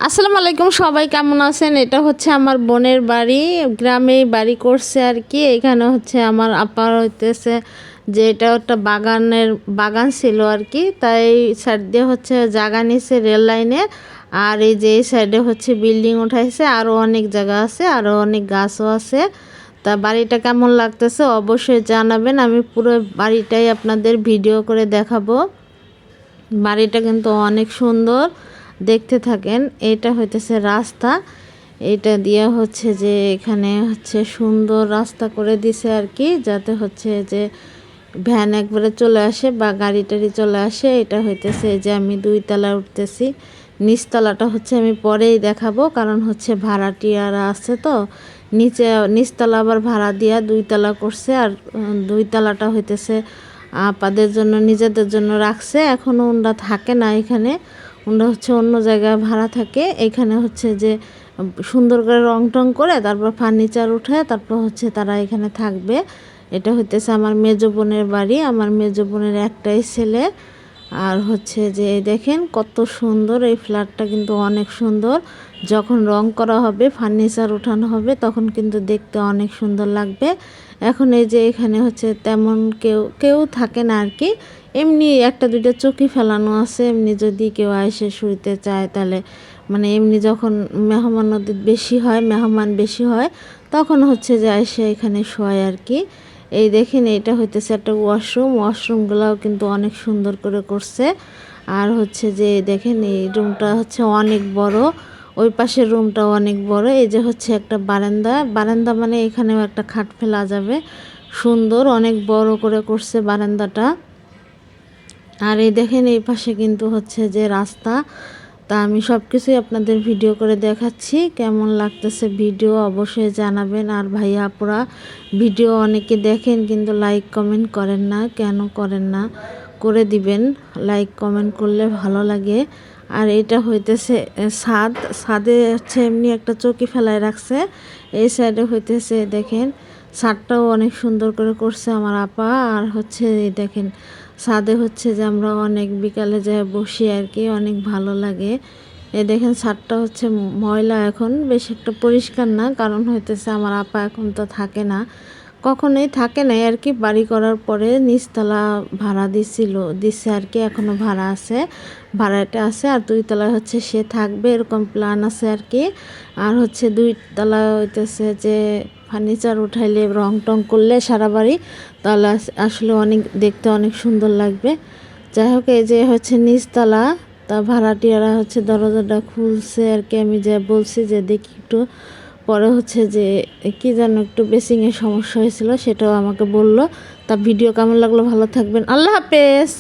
আসসালামু আলাইকুম, সবাই কেমন আছেন? এটা হচ্ছে আমার বোনের বাড়ি, গ্রামে বাড়ি করছে আর কি। এখানে হচ্ছে আমার আপার হইতেছে যে এটা একটা বাগান ছিল আর কি, তাই সাইড দিয়ে হচ্ছে জায়গা নিছে রেল লাইনে। আর এই যে এই সাইডে হচ্ছে বিল্ডিং উঠাইছে, আরও অনেক জায়গা আছে, আরও অনেক গাছও আছে। তা বাড়িটা কেমন লাগতেছে অবশ্যই জানাবেন, আমি পুরো বাড়িটাই আপনাদের ভিডিও করে দেখাবো। বাড়িটা কিন্তু অনেক সুন্দর, দেখতে থাকেন। এটা হইতেছে রাস্তা, এটা দিয়ে হচ্ছে যে এখানে হচ্ছে সুন্দর রাস্তা করে দিছে আর কি, যাতে হচ্ছে যে ভ্যান একবারে চলে আসে বা গাড়ি টাড়ি চলে আসে। এটা হইতেছে যে আমি 2 তলায় উঠতেছি, নিচতলাটা হচ্ছে আমি পরেই দেখাবো, কারণ হচ্ছে ভাড়াটিয়ারা আছে তো নিচতলা আবার ভাড়া দিয়া 2 তলা করছে। আর 2 তলাটা হইতেছে আপাদের জন্য, নিজেদের জন্য রাখছে। এখনও ওনরা থাকে না এখানে, ওনরা হচ্ছে অন্য জায়গায় ভাড়া থাকে। এখানে হচ্ছে যে সুন্দর করে রং টং করে তারপর ফার্নিচার উঠে তারপর হচ্ছে তারা এখানে থাকবে। এটা হইতেছে আমার মেজো বোনের বাড়ি, আমার মেজো বোনের একটাই ছেলে। আর হচ্ছে যে দেখেন কত সুন্দর এই ফ্ল্যাটটা, কিন্তু অনেক সুন্দর। যখন রং করা হবে, ফার্নিচার উঠানো হবে, তখন কিন্তু দেখতে অনেক সুন্দর লাগবে। এখন এই যে এখানে হচ্ছে তেমন কেউ থাকে না আর কি, এমনি একটা দুইটা চৌকি ফেলানো আছে। এমনি যদি কেউ এসে শুইতে চায় তাহলে, মানে এমনি যখন মেহমান বেশি হয় তখন হচ্ছে যে এসে এখানে শোয় আর কি। এই দেখেন এটা হইতেছে একটা ওয়াশরুমগুলাও কিন্তু অনেক সুন্দর করে করছে। আর হচ্ছে যে দেখেন এই রুমটা হচ্ছে অনেক বড়, ওই পাশের রুমটাও অনেক বড়। এই যে হচ্ছে একটা বারান্দা মানে এখানেও একটা খাট ফেলা যাবে, সুন্দর অনেক বড় করে করছে বারান্দাটা। আর এই দেখেন এই পাশে কিন্তু হচ্ছে যে রাস্তা। তা আমি সব কিছুই আপনাদের ভিডিও করে দেখাচ্ছি, কেমন লাগতেছে ভিডিও অবশ্যই জানাবেন। আর ভাইয়া আপুরা ভিডিও অনেকে দেখেন কিন্তু লাইক কমেন্ট করেন না, কেন করেন না? করে দিবেন, লাইক কমেন্ট করলে ভালো লাগে। আর এটা হইতেছে ছাদে হচ্ছে এমনি একটা চৌকি ফেলায় রাখছে। এই সাইডে হইতেছে দেখেন ছাদটাও অনেক সুন্দর করে করছে আমার আপা। আর হচ্ছে এই দেখেন ছাদে হচ্ছে যে আমরা অনেক বিকালে যাই বসি আর কি, অনেক ভালো লাগে। এই দেখেন ছাদটা হচ্ছে ময়লা, এখন বেশ একটা পরিষ্কার না, কারণ হইতেছে আমার আপা এখন তো থাকে না, কখনোই থাকে নাই আর কি। বাড়ি করার পরে নিচতলা ভাড়া দিচ্ছে আর কি, এখনও ভাড়াটা আছে। আর 2 তলায় হচ্ছে সে থাকবে, এরকম প্ল্যান আছে আর কি। আর হচ্ছে 2 তলা হইতেছে যে ফার্নিচার উঠাইলে রং টং করলে সারা বাড়ি, তাহলে আসলে দেখতে অনেক সুন্দর লাগবে। যাই হোক, এই যে হচ্ছে নিচতলা, তা ভাড়াটিয়ারা হচ্ছে দরজাটা খুলছে আর কি। আমি যে বলছি যে দেখি একটু পরে হচ্ছে যে কি যেন একটু বেসিংয়ের সমস্যা হয়েছিল, সেটাও আমাকে বলল। তা ভিডিও কেমন লাগলো ভালো থাকবেন, আল্লাহ হাফেজ।